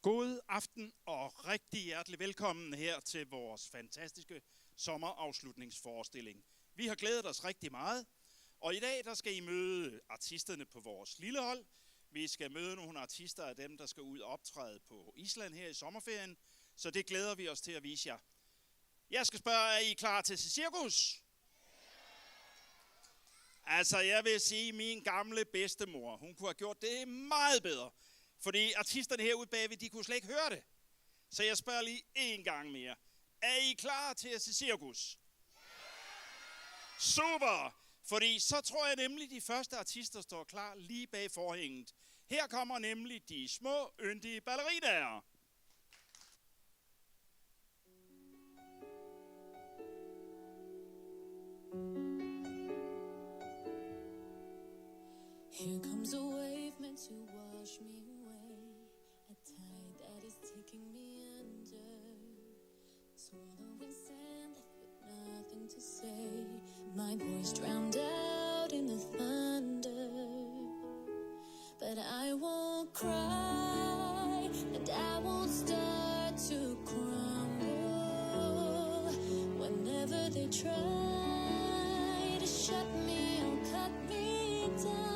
God aften og rigtig hjertelig velkommen her til vores fantastiske sommerafslutningsforestilling. Vi har glædet os rigtig meget, og i dag der skal I møde artisterne på vores lille hold. Vi skal møde nogle artister af dem, der skal ud og optræde på Island her i sommerferien, så det glæder vi os til at vise jer. Jeg skal spørge, er I klar til cirkus? Altså, jeg vil sige, at min gamle bedstemor, hun kunne have gjort det meget bedre. Fordi artisterne herude bagved, de kunne slet ikke høre det. Så jeg spørger lige en gang mere. Er I klar til at se cirkus? Super! Fordi så tror jeg nemlig, de første artister står klar lige bag forhænget. Her kommer nemlig de små, yndige ballerinaer. Here comes a wave meant to wash me away, a tide that is taking me under, swallowing sand left with nothing to say, my voice drowned out in the thunder, but I won't cry, and I won't start to crumble, whenever they try to shut me or cut me down.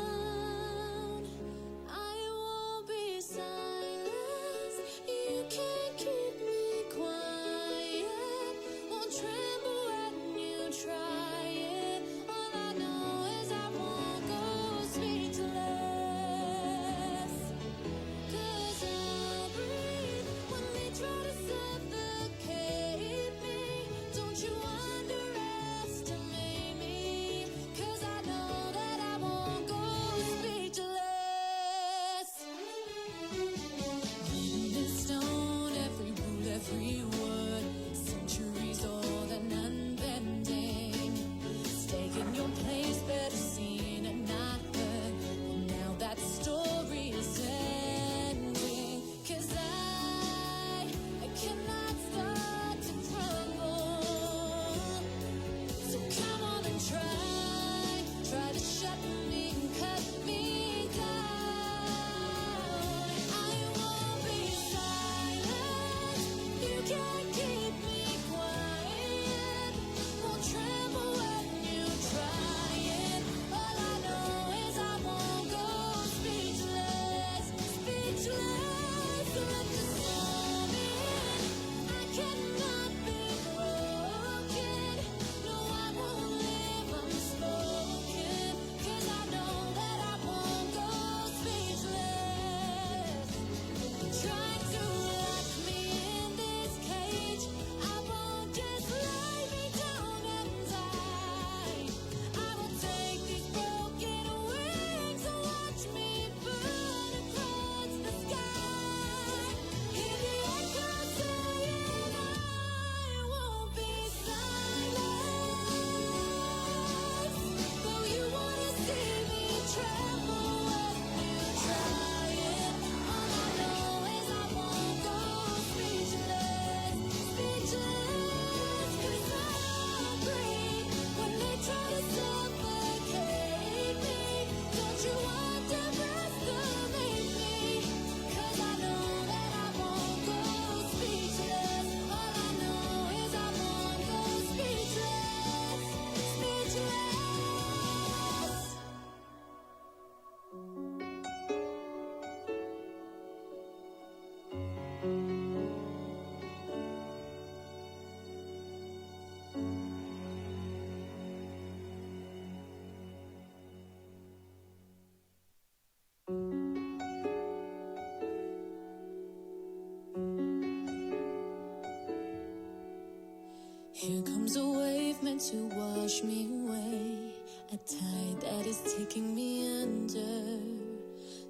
Here comes a wave meant to wash me away, a tide that is taking me under,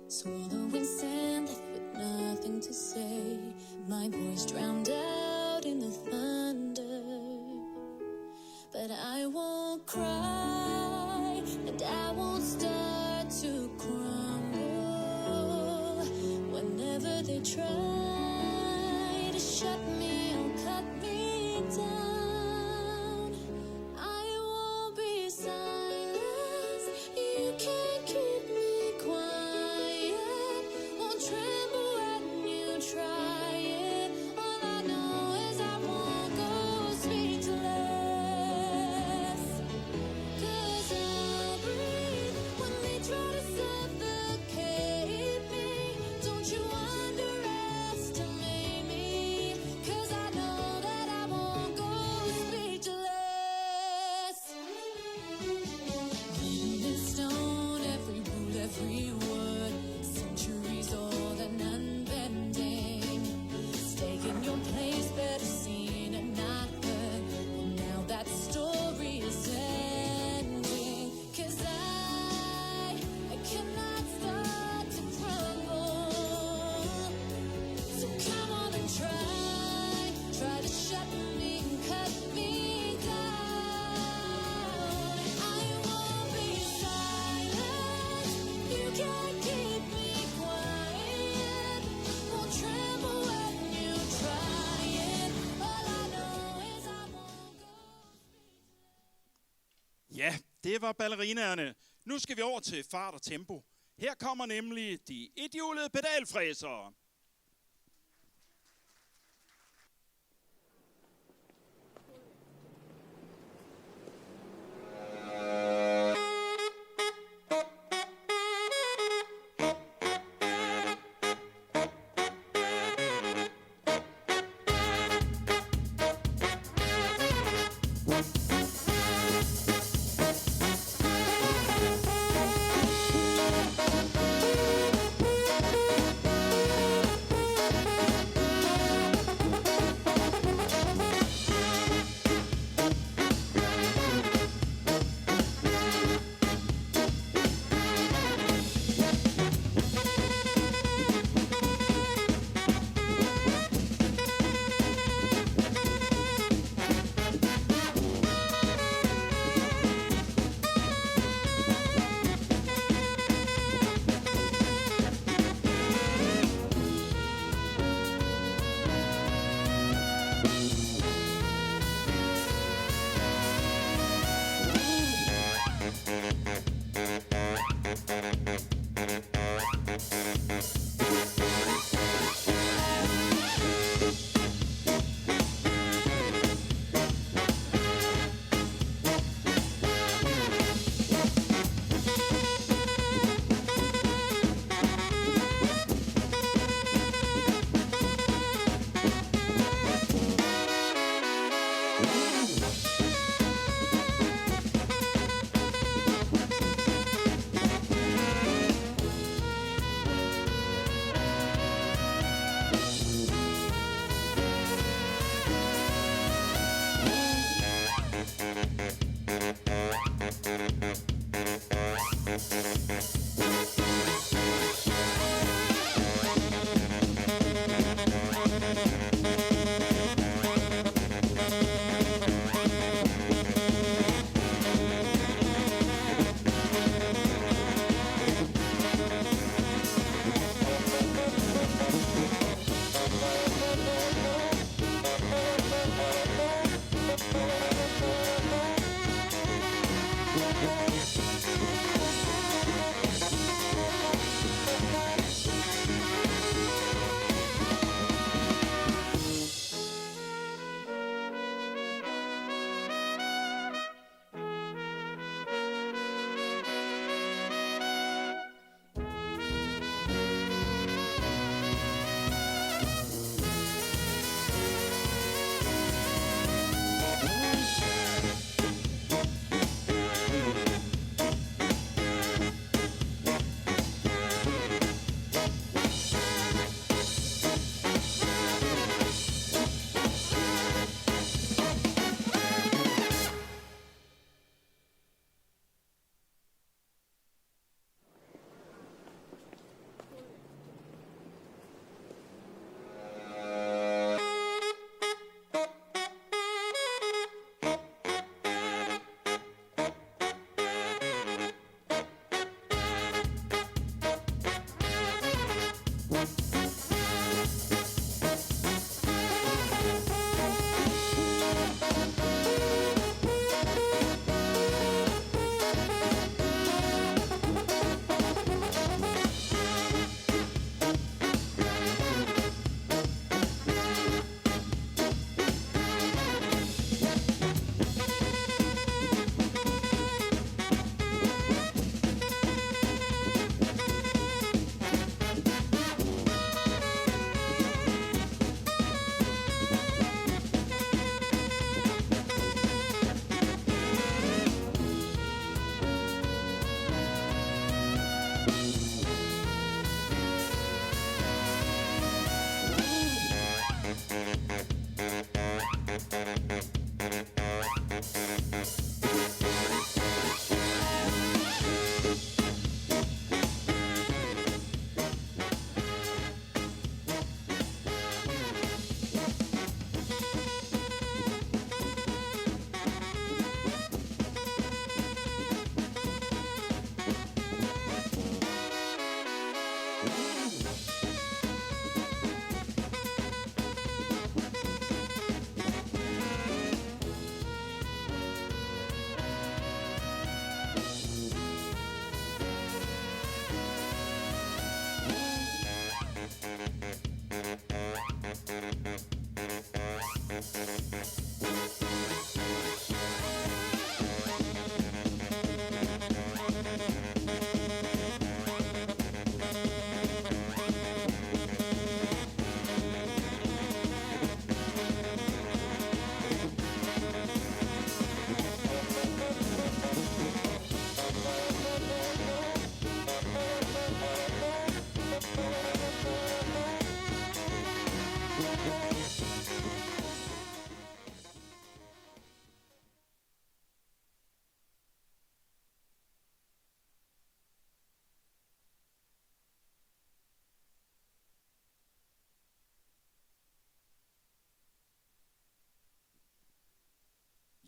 swallowing sand left with nothing to say, my voice drowned out in the thunder, but I won't cry, and I won't start to crumble, whenever they try to shut me or cut me down. Try shut me and cut me down. I won't be silent. You can't keep me quiet. Won't tremble when you try it. All I know is I won't go. Ja, det var ballerinaerne. Nu skal vi over til fart og tempo. Her kommer nemlig de ethjulede pedalfræsere.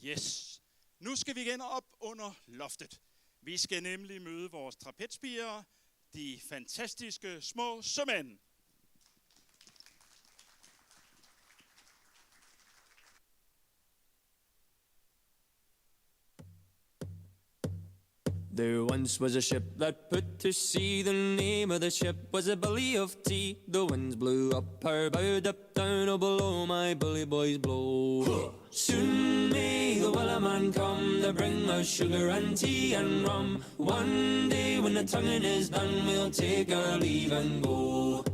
Yes. Nu skal vi igen op under loftet. Vi skal nemlig møde vores trapezspirere, de fantastiske små sømænd. There once was a ship that put to sea. The name of the ship was a Billy of Tea. The winds blew up her bow, up down, oh below my bully boys blow. Soon may the wellerman come to bring us sugar and tea and rum. One day when the tonguing is done, we'll take our leave and go.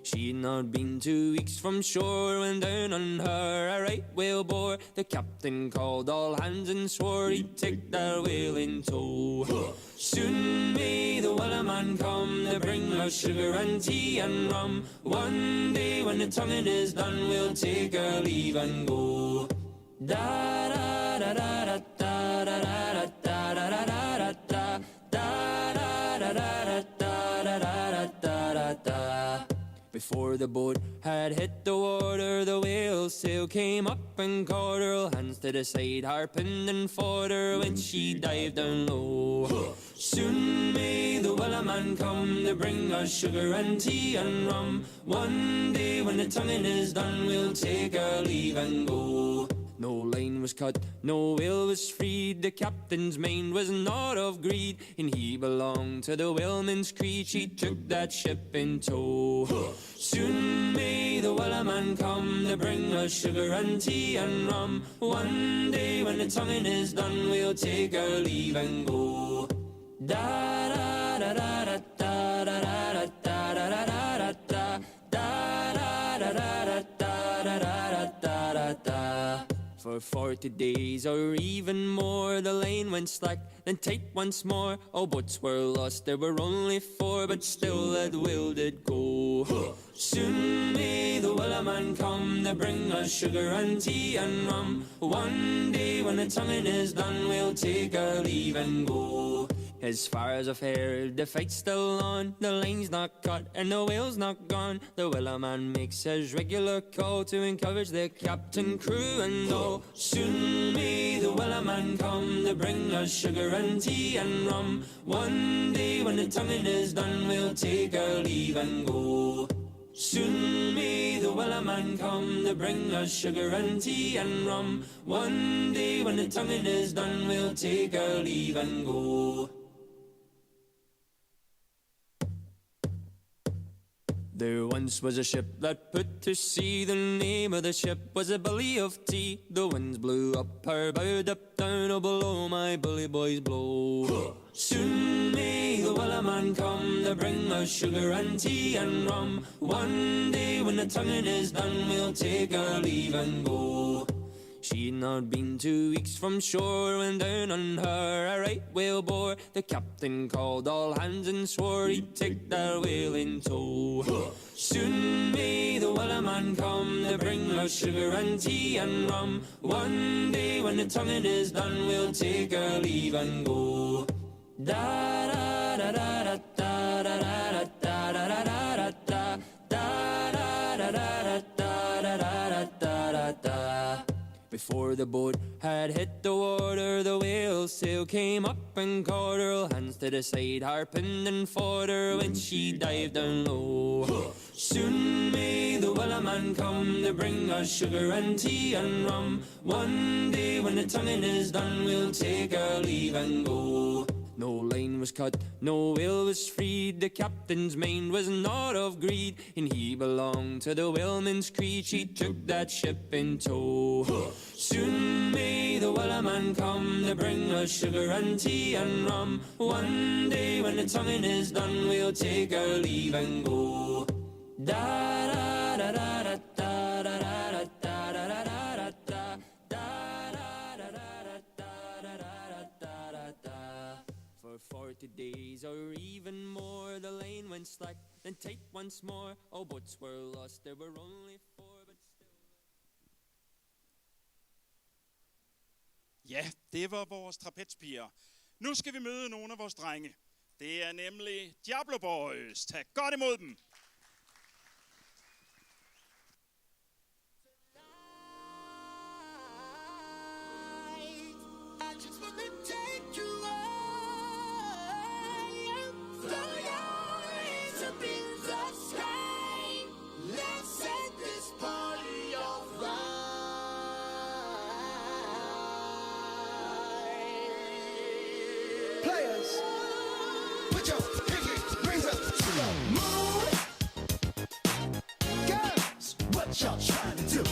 She'd not been 2 weeks from shore when down on her a right whale bore. The captain called all hands and swore he'd take that whale in tow. Soon may the wellerman come to bring us sugar and tea and rum. One day when the tonguing is done, we'll take our leave and go. Da da da da da da da da da da da da da da da da da da. Before the boat had hit the water, the whale's sail came up and caught her. Hands to the side, harping and fought her when she dived down low. Soon may the wellerman come to bring us sugar and tea and rum. One day when the tonguing is done, we'll take our leave and go. No line was cut, no whale was freed. The captain's mind was not of greed, and he belonged to the whaleman's creed. She took that ship in tow. Soon may the wellerman come to bring us sugar and tea and rum. One day when the tonguing is done, we'll take our leave and go. Da da da da da da da da da da da da da da da da. For 40 days or even more, the lane went slack, then tight once more. All boats were lost, there were only 4, but still that whale did go. Soon may the wellerman come to bring us sugar and tea and rum. One day when the tonguing is done, we'll take our leave and go. As far as I've heard, the fight's still on. The line's not cut and the whale's not gone. The wellerman makes his regular call to encourage the captain, crew and all. Soon may the wellerman come to bring us sugar and tea and rum. One day when the tonguing is done, we'll take our leave and go. Soon may the wellerman come to bring us sugar and tea and rum. One day when the tonguing is done, we'll take our leave and go. There once was a ship that put to sea. The name of the ship was a Billy of Tea. The winds blew up her bow, up down, oh below my bully boys blow. Soon may the wellerman come to bring us sugar and tea and rum. One day when the tonguing is done, we'll take our leave and go. She'd not been 2 weeks from shore when down on her a right whale bore. The captain called all hands and swore he'd take that whale in tow. Soon may the wellerman come to bring us sugar and tea and rum. One day when the tonguing is done, we'll take our leave and go. Da da da da da da da da da da da da da da da da da da da. Before the boat had hit the water, the whale's sail came up and caught her. Hands to the side, harping and fought her when she dived down low. Soon may the wellerman come to bring us sugar and tea and rum. One day when the tonguing is done, we'll take our leave and go. No line was cut, no whale was freed. The captain's mind was not of greed, and he belonged to the whaleman's creed. She took that ship in tow. Soon may the wellerman come to bring us sugar and tea and rum. One day when the tonguing is done, we'll take our leave and go. Da da da da da da da da da da da da da. For 40 days or even more, the lane went slack, then tight once more. All boats were lost, there were only 4, but still. Ja, det var vores trapezpiger. Nu skal vi møde nogle af vores drenge. Det er nemlig Diablo Boys. Tag godt imod dem. Y'all trying to do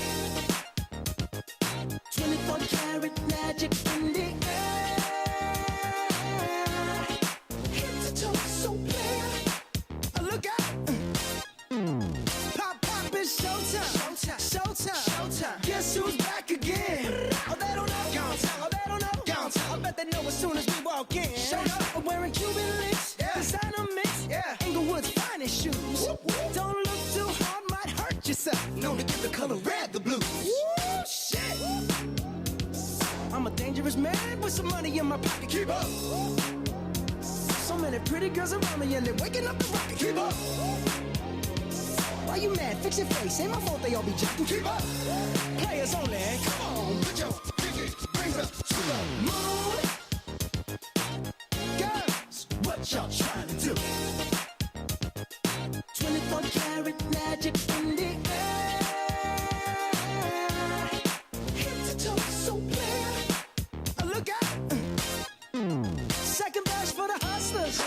24 karat magic in the air. Head to toe, so clear. Look out. Pop, pop, it's showtime. Showtime, showtime, showtime. Guess who's back again? Oh, they don't know. Gone time. Oh, they don't know. Gone time. I bet they know as soon as we walk in. Show up. I'm wearing Cuban links. Yeah. Designer mix. Yeah. Inglewood's finest shoes. Whoop, whoop. Don't look too hard, might hurt yourself. Known to give the color red the blues. Woo, shit. I'm a dangerous man with some money in my pocket. Keep up. So many pretty girls around me and they're waking up the rocket. Keep up. Why you mad? Fix your face. Ain't my fault they all be jacking. Keep up. Players only. Come on, put your pinky rings up to the moon. Girls, what y'all trying to do? 24 karat magic in the air. Head to toe, so clear. Look out. Second verse for the hustlers.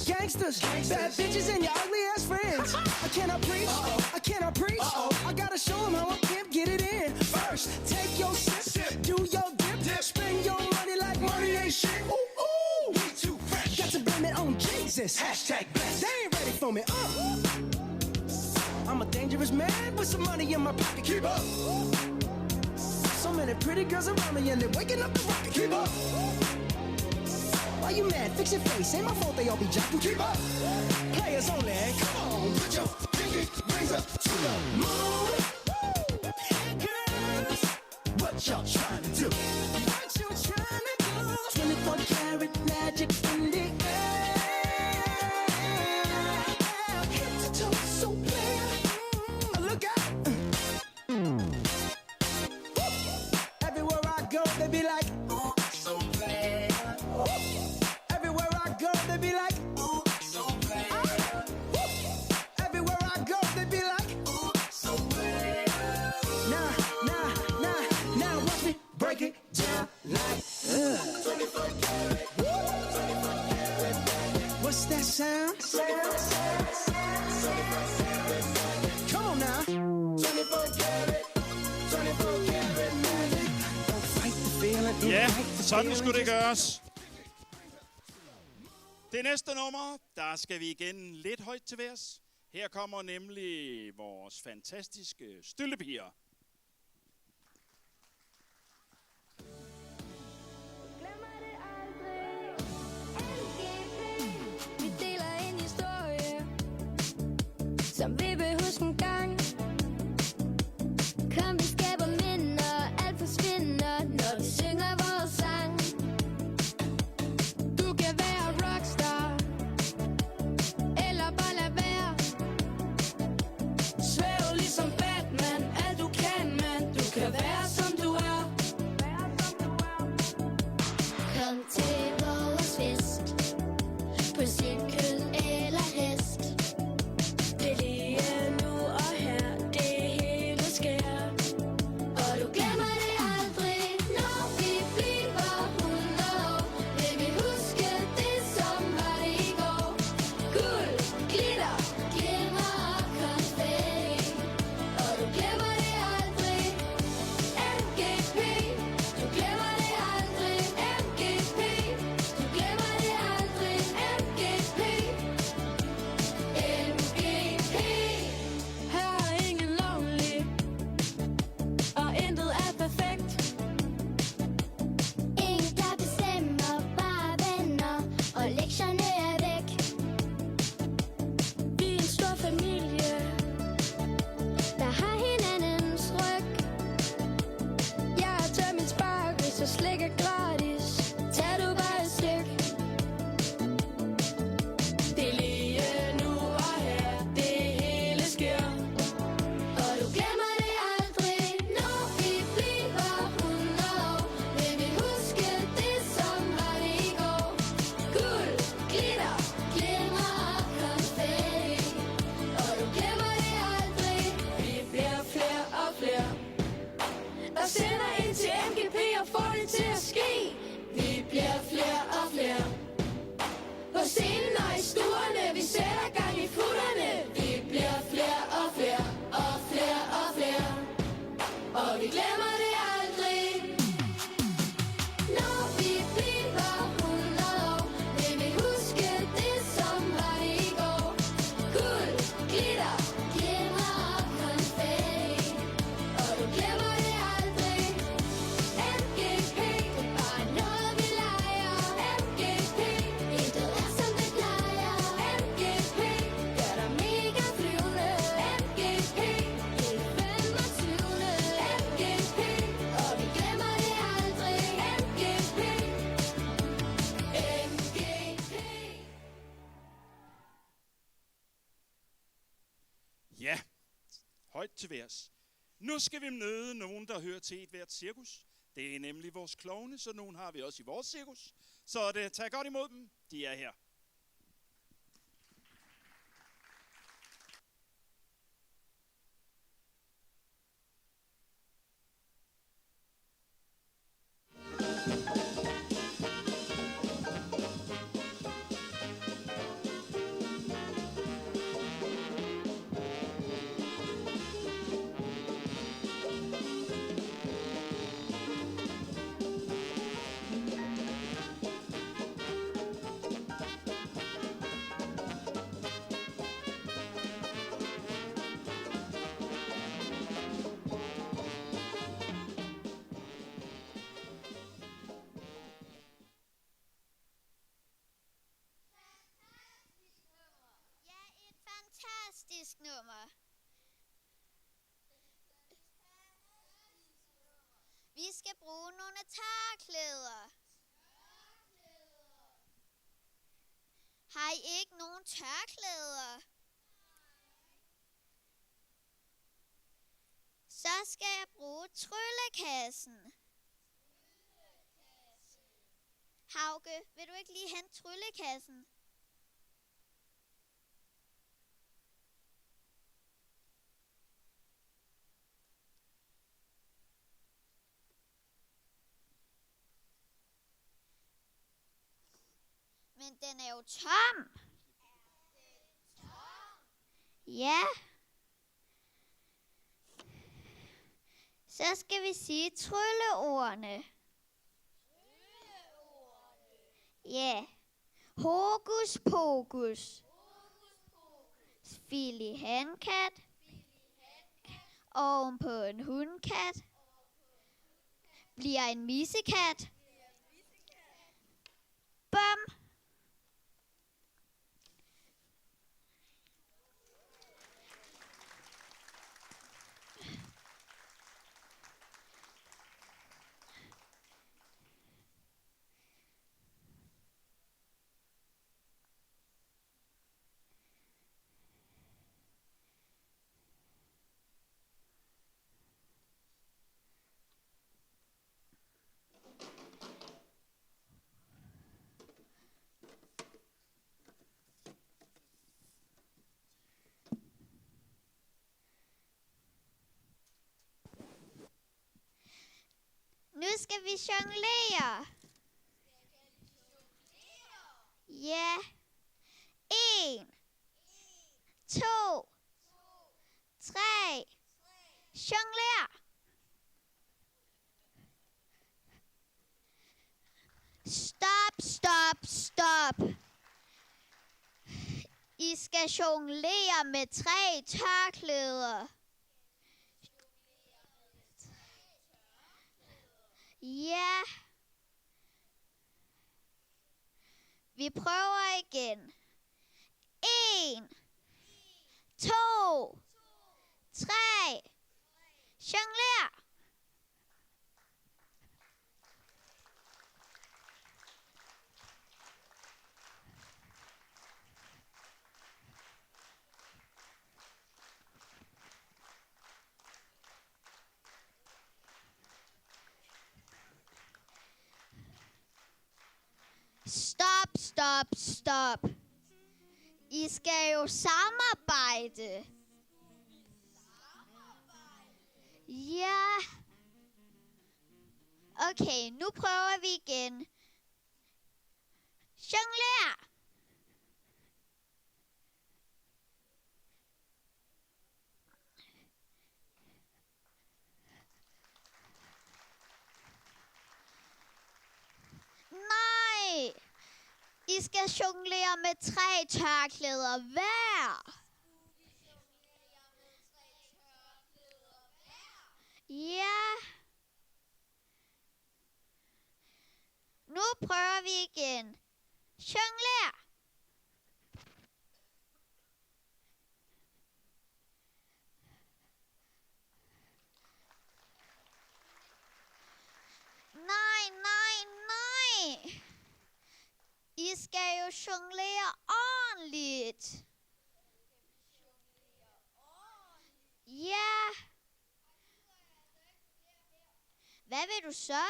Gangsters. Bad bitches and your ugly ass friends. I cannot preach. I cannot preach. I gotta show them how I can't get it in. First, take your sip. Do your dip. Spend your money like money ain't shit. Ooh, ooh. We too fresh. Got to blame it on Jesus. Hashtag blessed. They ain't ready for me. I'm a dangerous man with some money in my pocket. Keep up. So many pretty girls around me and they're waking up the rocket. Keep up. Why you mad? Fix your face. Ain't my fault they all be jacking. Keep up. Players only. Come on, put your pinky rings up to the moon. Girls, what y'all trying to do? What you trying to do? 24 karat magic in the air. Head to toe, so clear. Look out. Everywhere I go, they be like, ooh, so clear. Everywhere I go, they be like, ooh, so clear. Everywhere I go, they be like, ooh, so clear. Now, watch me break it down like, 24 karat, 24 karat. What's that sound? Come on now. 24 karat, 24 karat magic. Don't fight the feeling. Ja, sådan skulle det gøres. Det næste nummer, der skal vi igen lidt højt til værs. Her kommer nemlig vores fantastiske styltepiger. Glemmer det aldrig. LGP. Vi deler en historie, som vi vil huske en gang. Kom, vi skaber minder, alt forsvinder, når vi synger vores sang. Du kan være rockstar, eller bare lade være. Svæv ligesom Batman, alt du kan. og vi glemmer det aldrig. Når vi bliver 100 år, vil vi huske det, som var det i går. Guld, glitter, glimmer og konfetti, og du glemmer det aldrig. MGP, det er bare noget vi leger. MGP, intet er som det plejer. MGP, gør dig mega flyvende. MGP, det er 25. MGP, og vi glemmer det aldrig. MGP, MGP. Ja, højt til værs. Nu skal vi møde nogen, der hører til et hvert cirkus. Det er nemlig vores klovne, så nogen har vi også i vores cirkus. Så tag godt imod dem. De er her. Ja, et fantastisk nummer. Vi skal bruge nogle tørklæder. Har I ikke nogen tørklæder? Så skal jeg bruge tryllekassen. Hauke, vil du ikke lige hente tryllekassen? Men den er jo tom. Ja. Så skal vi sige trylleordene. Ja. Hokus pokus. Fili hankat. Oven på en hundkat. Bliver en missekat. Bum. Nu skal vi jonglere. Ja. 1, 2, 3. Jongler. Stop, stop, stop. I skal jonglere med 3 tørklæder. Ja. Vi prøver igen. 1, 2, 3. Jongler. Stop, stop, stop. I skal jo samarbejde. Ja. Okay, nu prøver vi igen. Jongler. skal jonglere med 3 tørklæder hver. Ja. Nu prøver vi igen. Jongler. Nej. I skal jo jonglere ordentligt. Ja. Hvad vil du så?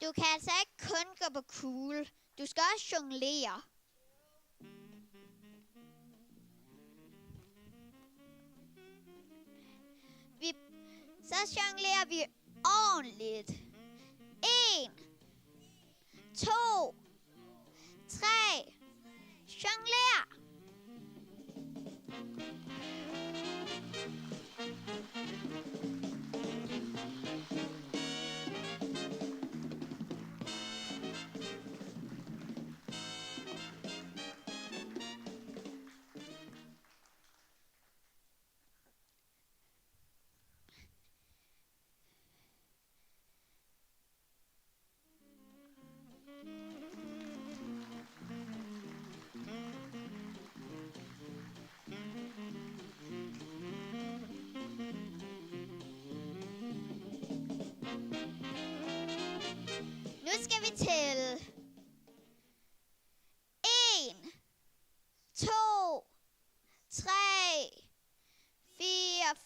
Du kan altså ikke kun gå på kugle. Du skal også jonglere. Så jonglerer vi ordentligt. 1, 2, 3. Jongler. Nu skal vi tælle. 1, 2, 3, 4, 5.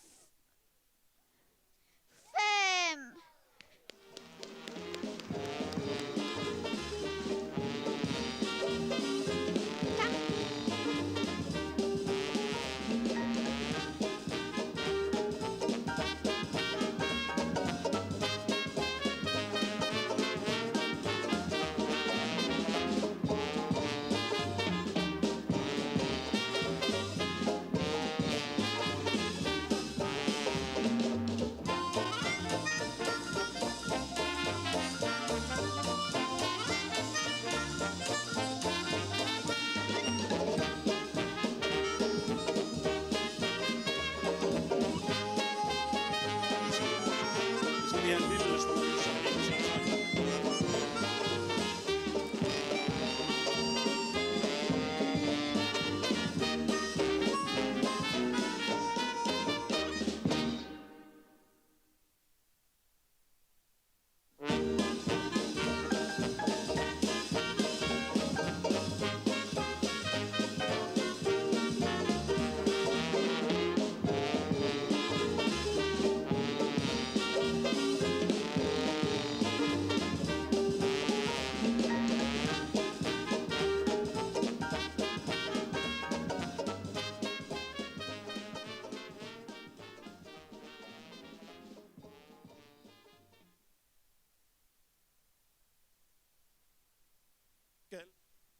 Så bliver en lille smule så helt så.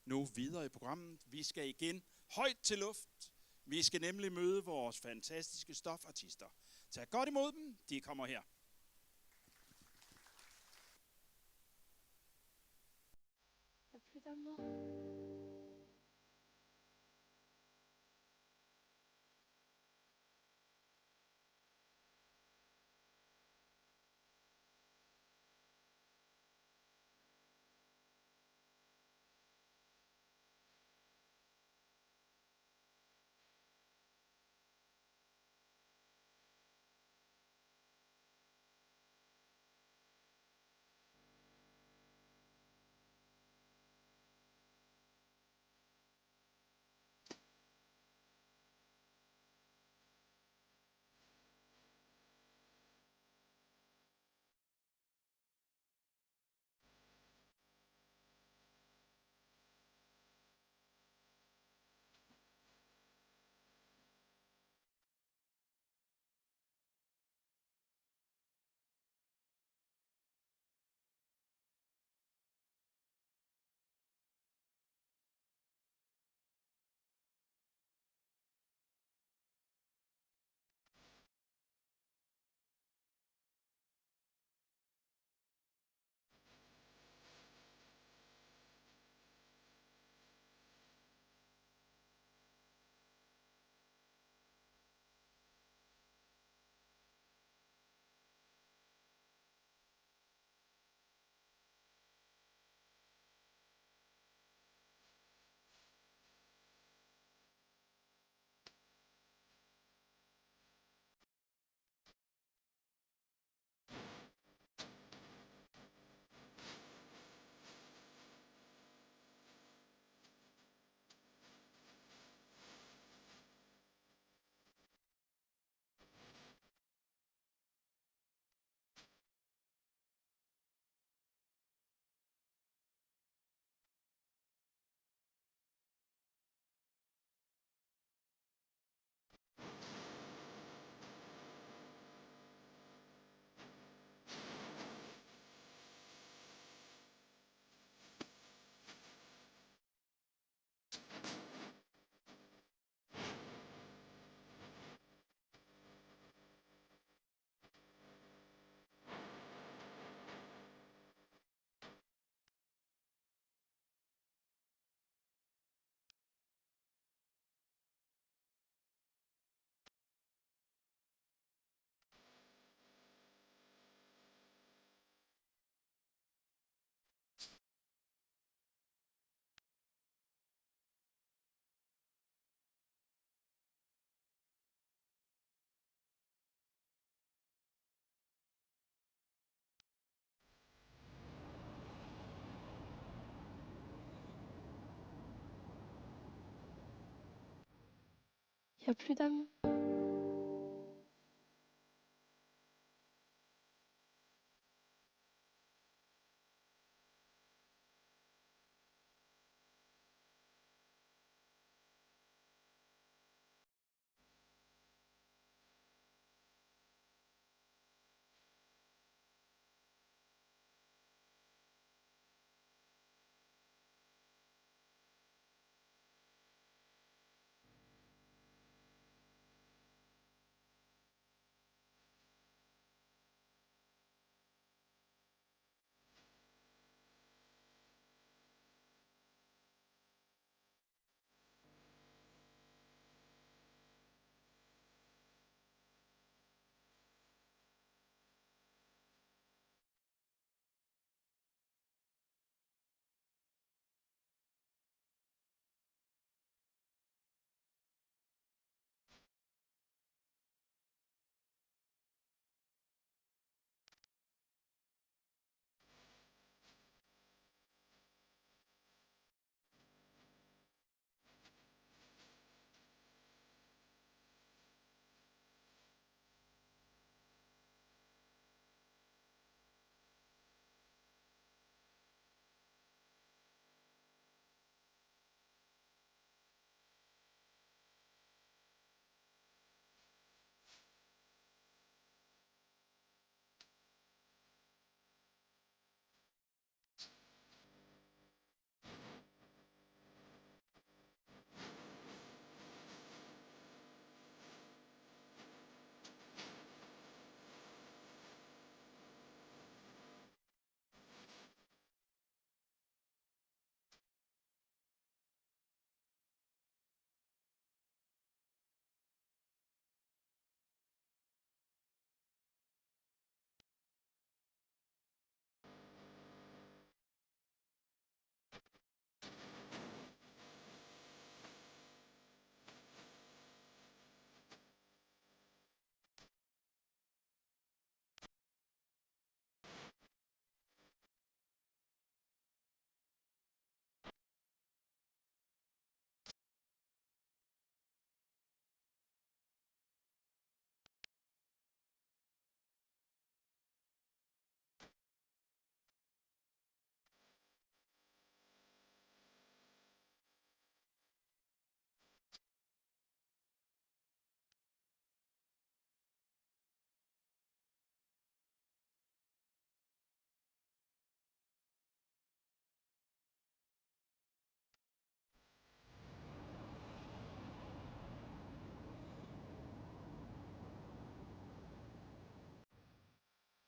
Nu videre i programmet. Vi skal igen højt til luft. Vi skal nemlig møde vores fantastiske stofartister. Tag godt imod dem. De kommer her. Y a plus d'amour.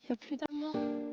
Y a plus d'amour.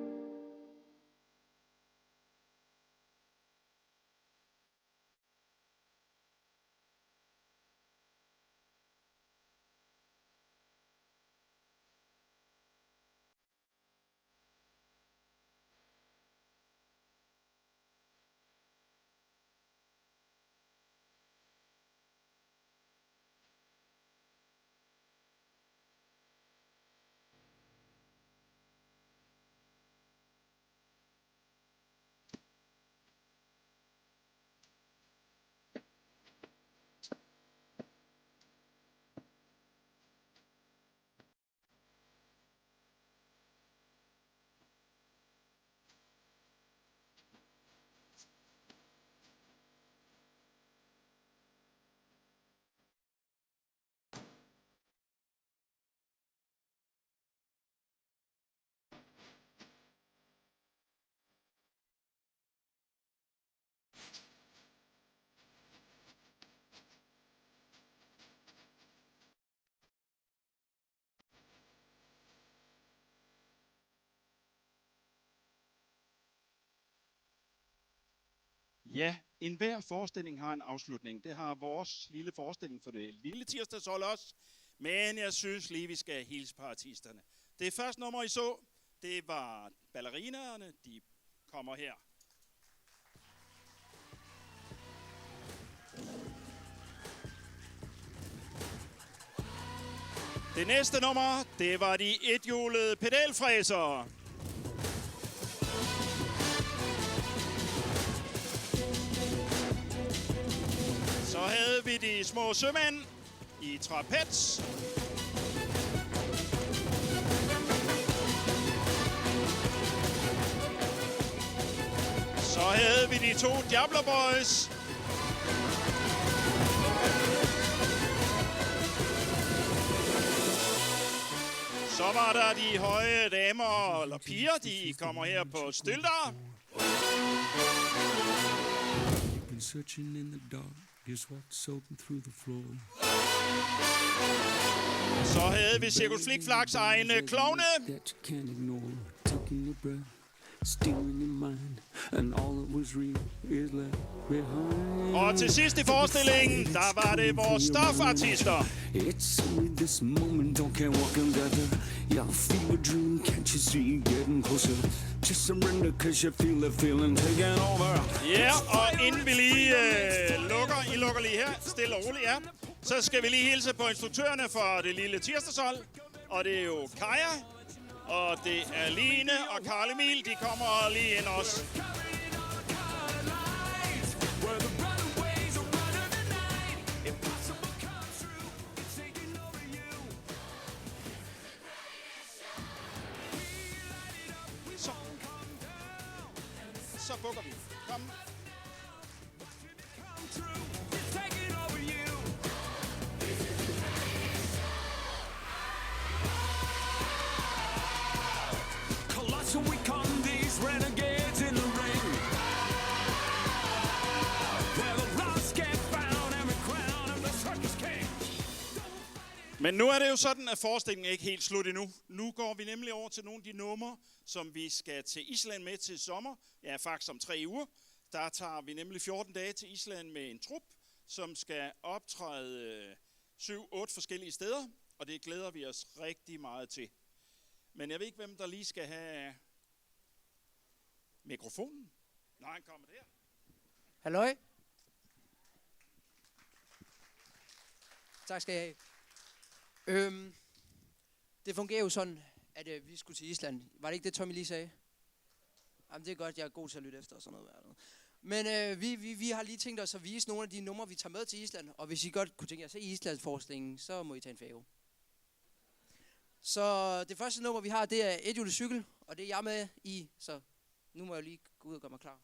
Ja, enhver forestilling har en afslutning. Det har vores lille forestilling for det lille tirsdagshold også. Men jeg synes lige, vi skal hilse på artisterne. Det første nummer, I så, det var ballerinaerne. De kommer her. Det næste nummer, det var de ethjulede pedalfræser. Så havde vi de små sømænd. i trapez. Så havde vi de to Diablo Boys. Så var der de høje damer, eller piger, de kommer her på stylter. Been searching in the dark, guess what's open through the floor. Så havde vi Cirkus Flikflaks egne klovne. That you can't ignore, taking your breath, stealing your mind, and all that was real is left behind. Og til sidst i forestillingen, der var det vores stofartister. It's only this moment, don't care what comes after. Your fever dream, can't you see getting closer? Just surrender, cause you feel the feeling taking over. Ja, og inden vi lige I lukker lige her, stille og roligt, ja. Så skal vi lige hilse på instruktørerne for det lille tirsdagshold. Og det er jo Kaja, og det er Line og Karl Emil, de kommer lige ind også. Så bukker vi. Kom. Colossal, we come these renegades in the ring. Where the lost get found and the crown of the circus king. Men nu er det jo sådan, at forestillingen ikke helt slut endnu. Nu går vi nemlig over til nogle af de numre, som vi skal til Island med til sommer. Ja, faktisk om 3 uger. Der tager vi nemlig 14 dage til Island med en trup, som skal optræde 7-8 forskellige steder. Og det glæder vi os rigtig meget til. Men jeg ved ikke, hvem der lige skal have mikrofonen. Nå, han kommer der. Halløj. Tak skal I have. Det fungerer jo sådan, at vi skulle til Island. Var det ikke det, Tommy lige sagde? Jamen, det er godt, jeg er god til at lytte efter og sådan noget. Men vi har lige tænkt os at vise nogle af de numre, vi tager med til Island. Og hvis I godt kunne tænke jer at se Islandsforestillingen, så må I tage en færge. Så det første nummer, vi har, det er Et Hjulet Cykel, og det er jeg med i, så nu må jeg lige gå ud og gøre mig klar.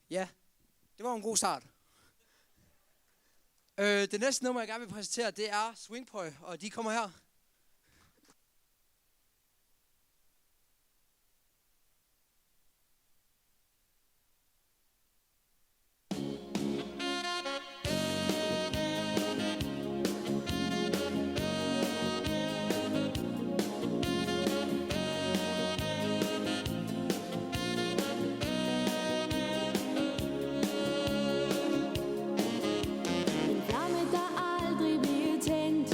Ja, det var en god start. Det næste nummer, jeg gerne vil præsentere, det er Swingboy, og de kommer her. En flamme, der aldrig bliver tændt.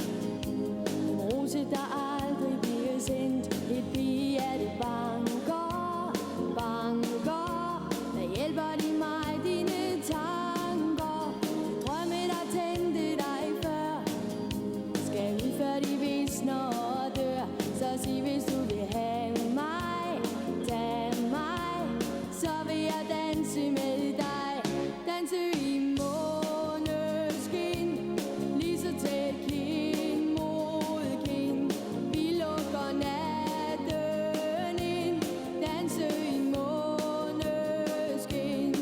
En rose, der aldrig bliver sendt. Et pigehjerte banker, banker. Der hjælper de mig, dine tanker. Drømme, der tændte dig før. Skal ud før de visner og dør. Så sig, hvis du vil have mig, tag mig. Så vil jeg danse med dig. Danse i måneskin. Lige så tæt kind mod kind. Vi lukker natten ind. Danse i måneskin.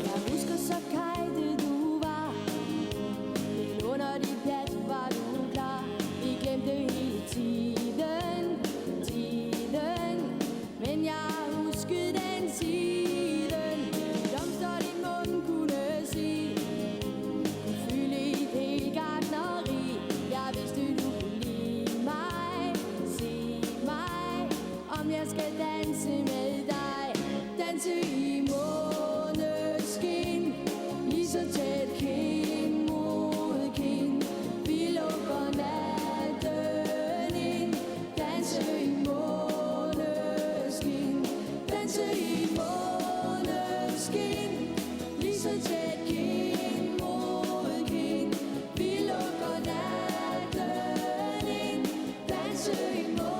Jeg husker så kajtet du var. Helt under dit pjat var du klar. Vi glemte hele tiden, tiden. Men jeg huskede den siden. Blomster din mund kunne sige. Fylde et helt gartneri. Jeg vidste du kunne lide mig. Sig mig, om jeg skal danse med dig. Danse i måneskin. Lige så tæt kind mod kind. Vi lukker natten ind. Danse i måneskin. Danse i måneskin. Lige så tæt kind mod kind. Vi lukker natten ind. Danse i måneskin.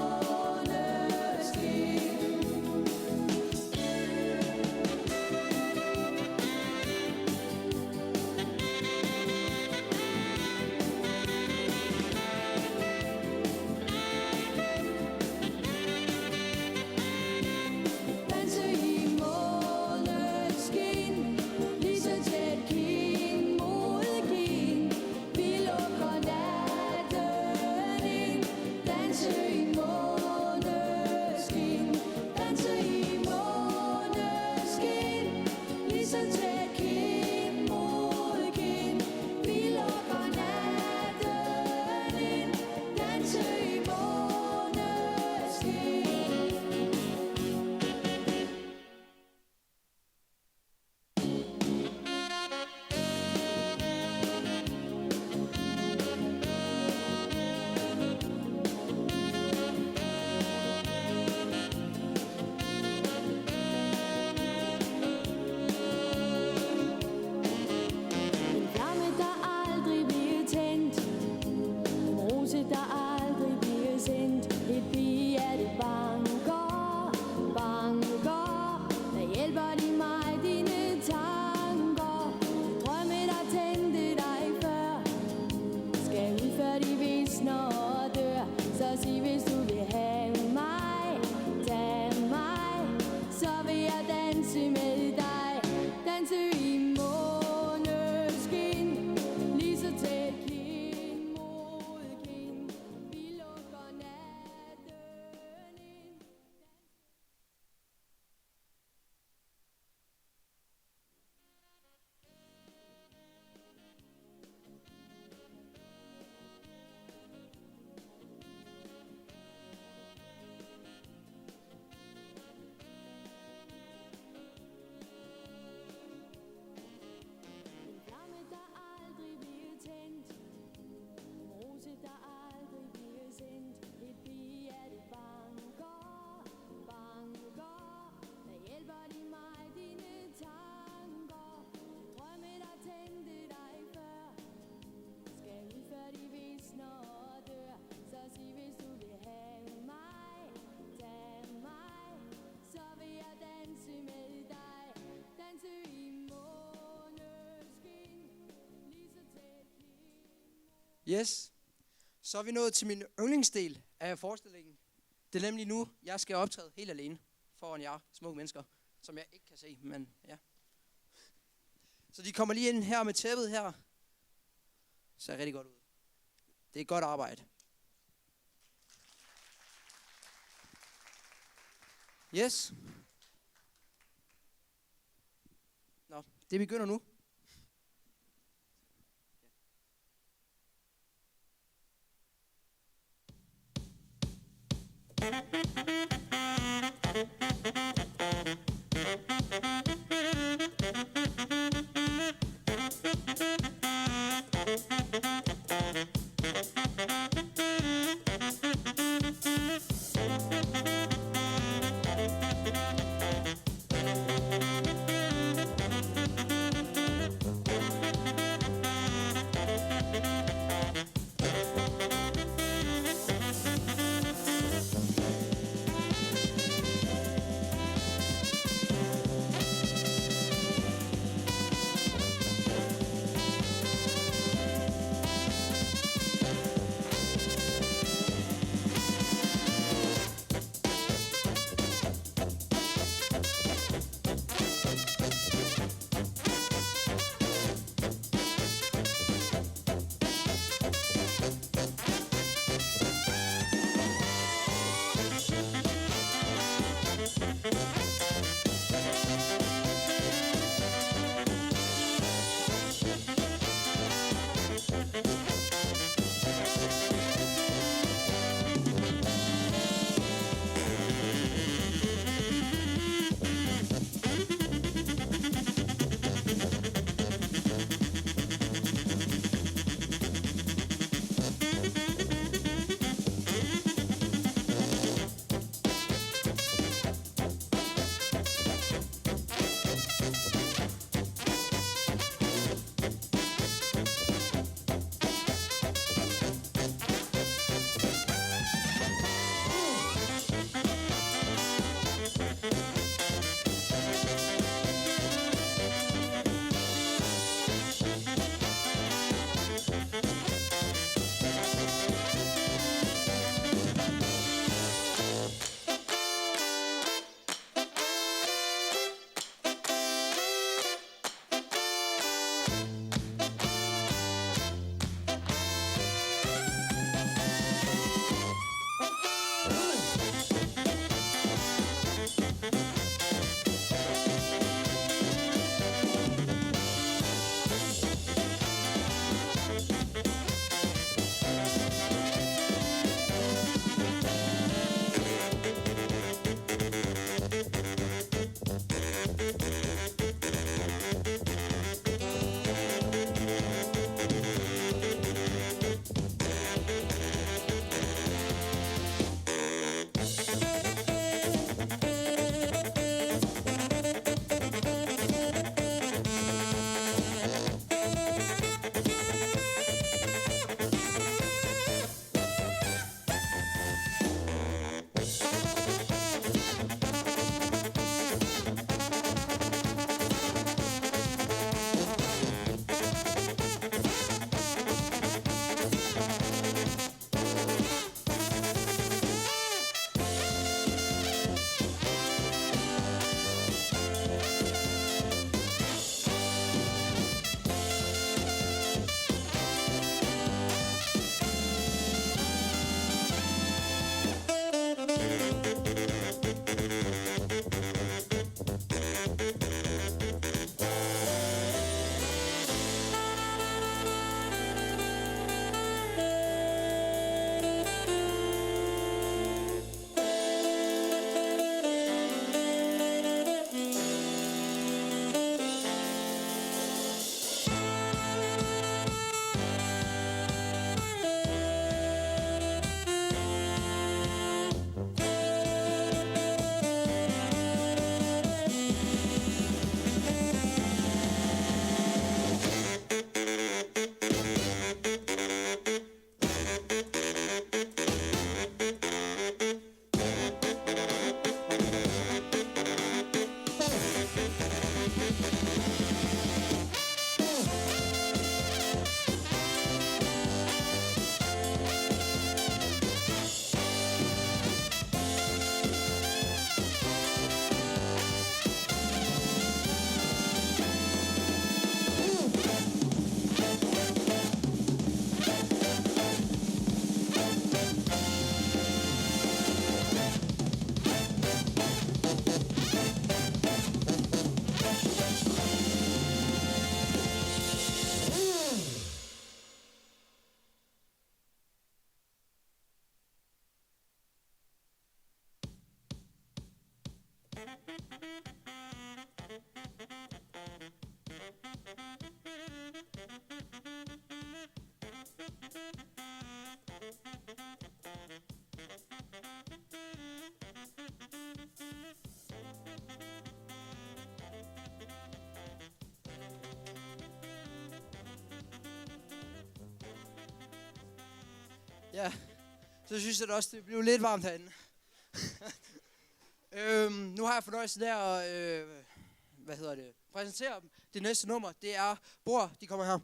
Danse i måneskin. Lige så tæt kind mod kind. Vi lukker natten ind. Danse i måneskin. Danse i måneskin. Lige så tæt kind mod kind. Vi lukker natten ind. Danse i måneskin. En flamme, der aldrig bliver tændt. En rose, der aldrig bliver sendt. Et pigehjerte banker, banker. Der hjælper de mig, dine tanker. Drømme, der tændte dig før. Skal ud før de visner og dør. Så sig, hvis du vil have mig, tag mig. Så vil jeg danse med dig. Danse i måneskin. Lige så tæt kind mod kind. Vi lukker natten ind. En flamme, der aldrig bliver tændt. En rose, der aldrig bliver sendt. Et pigehjerte banker, banker. Der hjælper de mig, dine tanker. Drømme, der tændte dig før. Skal ud før de visner og dør. Så sig, hvis du vil have mig, tag mig. Så vil jeg danse med dig. Danse i måneskin. Lige så tæt kind. Yes. Så er vi nået til min yndlingsdel af forestillingen. Det er nemlig nu, jeg skal optræde helt alene foran jer, små mennesker. som jeg ikke kan se, men ja. Så de kommer lige ind her med tæppet her. Ser rigtig godt ud. Det er godt arbejde. Yes. Nå, det begynder nu. Ja, så synes jeg da også, det blev lidt varmt herinde. Nu har jeg fornøjelsen af at præsentere dem. Det næste nummer, det er Bror, de kommer her.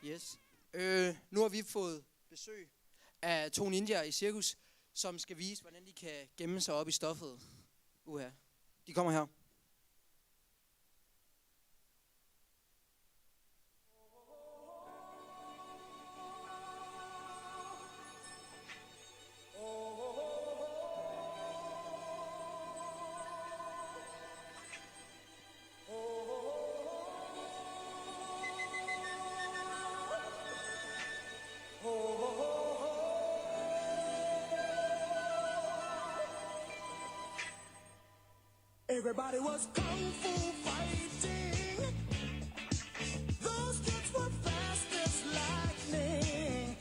Yes. Nu har vi fået besøg af 2 ninjaer i cirkus, som skal vise, hvordan de kan gemme sig op i stoffet. De kommer her. Everybody was kung fu fighting. Those kids were fast as lightning.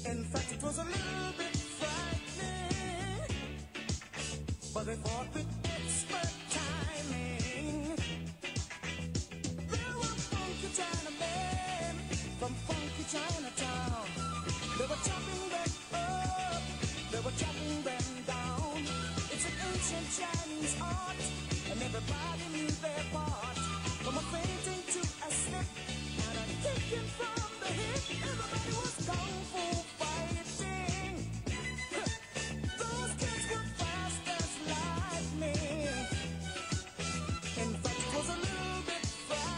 In fact, it was a little bit frightening, but they fought with expert timing. There were funky Chinamen from funky Chinatown. They were chopping them up, they were chopping them down. It's an ancient Chinese art, and everybody knew their part. From a fainting to a slip, and a kicking from the hip. Everybody was kung fu fighting. Those kids were fast as lightning. In fact, it was a little bit frightening.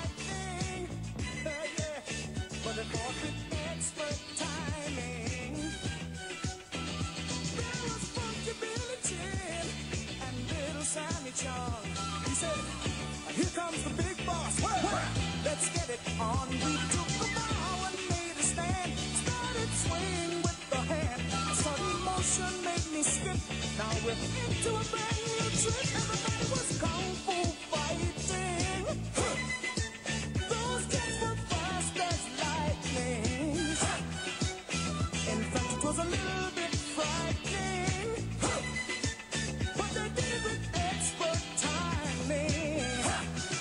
we're into a brand new trip. Everybody was kung fu fighting. Those kids were fast as lightning. In fact, it was a little bit frightening. But they did it with expert timing. Oh yeah.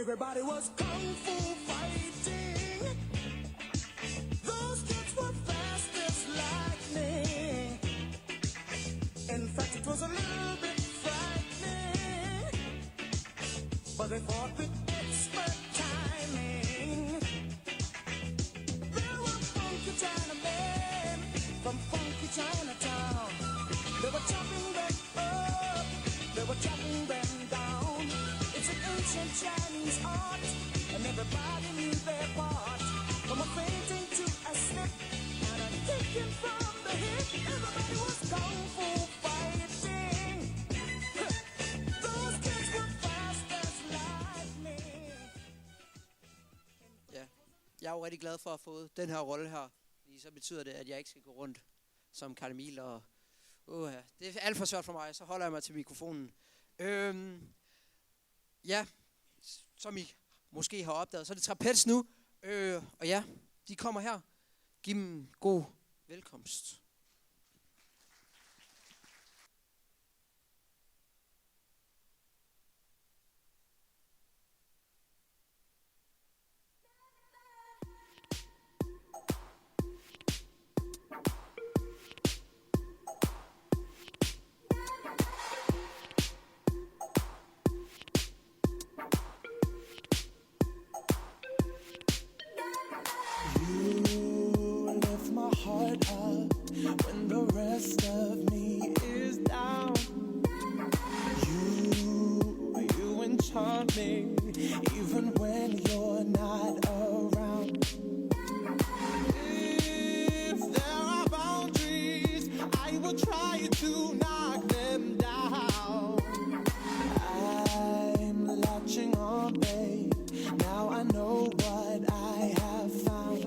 Everybody was kung fu fighting. Those kids were fast as lightning. In fact, it was a little bit frightening. But they fought with expert timing. There were funky Chinamen from funky Chinatown. They were chopping them up, they were chopping them down. It's an ancient Chinese art, and everybody knew their part. From a fainting to a slip, and a kicking from the hip. Everybody was kung fu fighting. Those kids were fast as lightning. Ja, jeg er jo rigtig glad for at have fået den her rolle her. Fordi så betyder det, at jeg ikke skal gå rundt som Karl Emil og... det er alt for svært for mig, så holder jeg mig til mikrofonen. Ja, som I måske har opdaget, så er det Trapez nu. Og ja, de kommer her. Giv dem god velkomst. Heart up when the rest of me is down. You enchant me even when you're not around. If there are boundaries, I will try to knock them down. I'm latching on, babe. Now I know what I have found.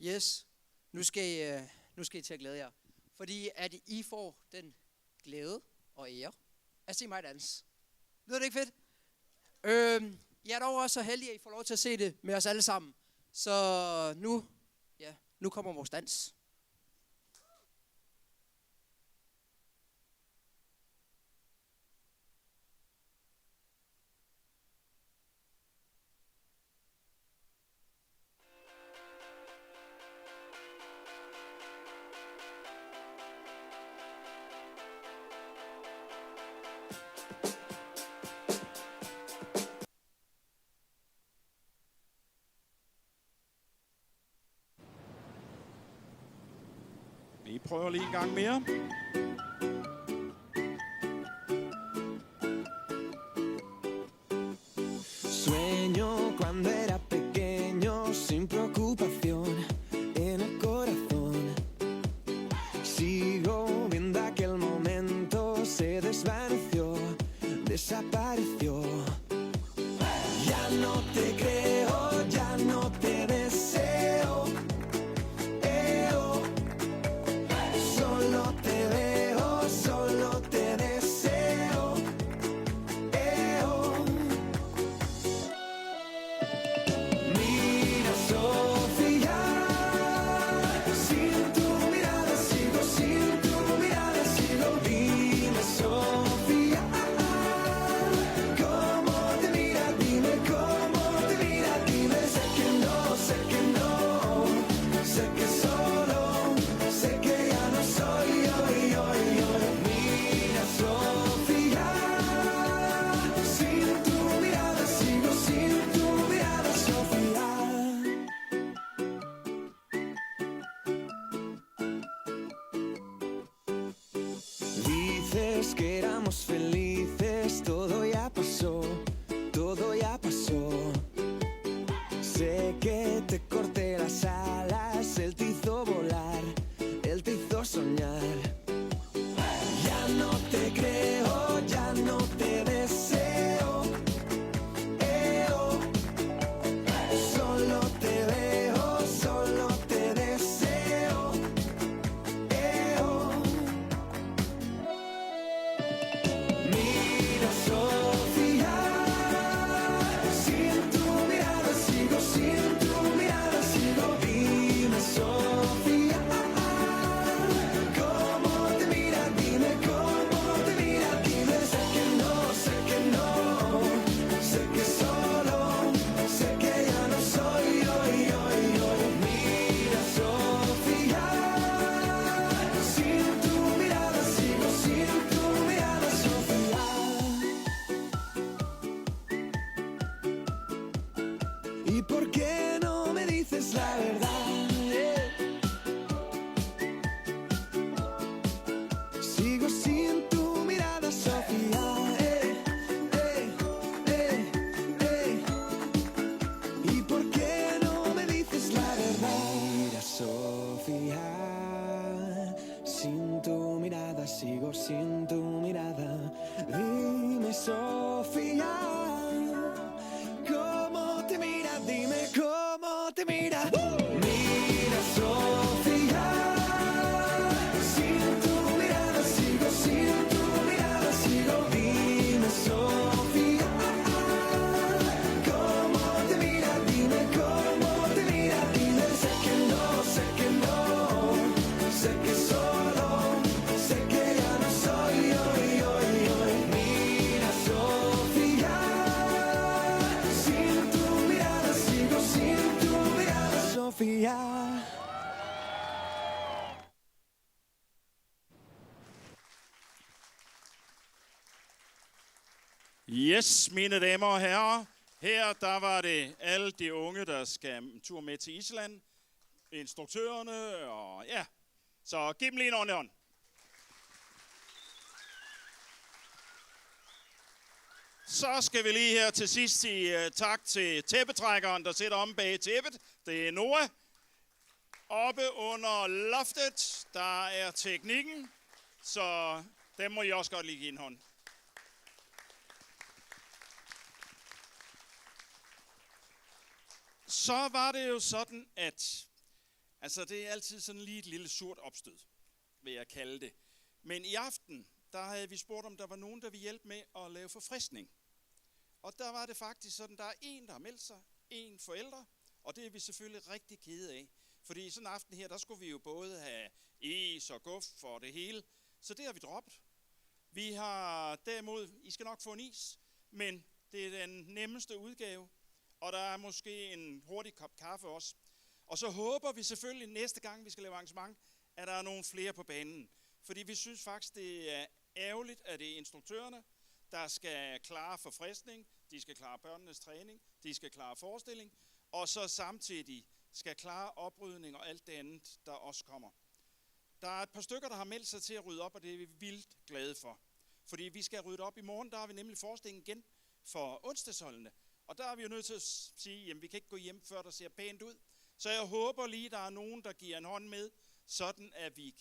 Yes, nu skal I til at glæde jer. Fordi at I får den glæde og ære at se mig danse. Lyder det ikke fedt? Jeg er dog også så heldig, at I får lov til at se det med os alle sammen. Så nu kommer vores dans. Vi prøver lige en gang mere. Sueño cuando era pequeño sin preocupación en el corazón. Sigo viendo aquel momento, se desvaneció, desapareció. Ya no te creo, ya no te deseo. Solo te veo, solo te deseo. Mira, Sofía, sin tu mirada sigo, sin tu mirada sigo. Dime, Sofía, Yes, mine damer og herrer. Her der var det alle de unge, der skal en tur med til Island. Instruktørerne og ja. Så giv dem lige en ordentlig hånd. Så skal vi lige her til sidst sige tak til tæppetrækkeren, der sidder omme bag tæppet. Det er Noah. Oppe under loftet, der er teknikken. Så dem må I også godt lige give en hånd. Så var det jo sådan, at altså det er altid sådan lige et lille surt opstød, vil jeg kalde det. Men i aften, der havde vi spurgt, om der var nogen, der ville hjælpe med at lave forfriskning. Og der var det faktisk sådan, der er en, der har meldt sig, en forælder, og det er vi selvfølgelig rigtig kede af. Fordi sådan en aften her, der skulle vi jo både have is og guf og det hele, så det har vi droppet. Vi har derimod, I skal nok få en is, men det er den nemmeste udgave, og der er måske en hurtig kop kaffe også. Og så håber vi selvfølgelig næste gang, vi skal lave arrangement, at der er nogle flere på banen. Fordi vi synes faktisk, det er ærgerligt, at det er instruktørerne, der skal klare forfriskning, de skal klare børnenes træning, de skal klare forestilling, og så samtidig skal klare oprydning og alt det andet, der også kommer. Der er et par stykker, der har meldt sig til at rydde op, og det er vi vildt glade for. Fordi vi skal rydde op i morgen, der har vi nemlig forestilling igen for onsdagsholdene. Og der er vi jo nødt til at sige, at vi kan ikke gå hjem, før der ser pænt ud. Så jeg håber lige, der er nogen, der giver en hånd med, sådan at vi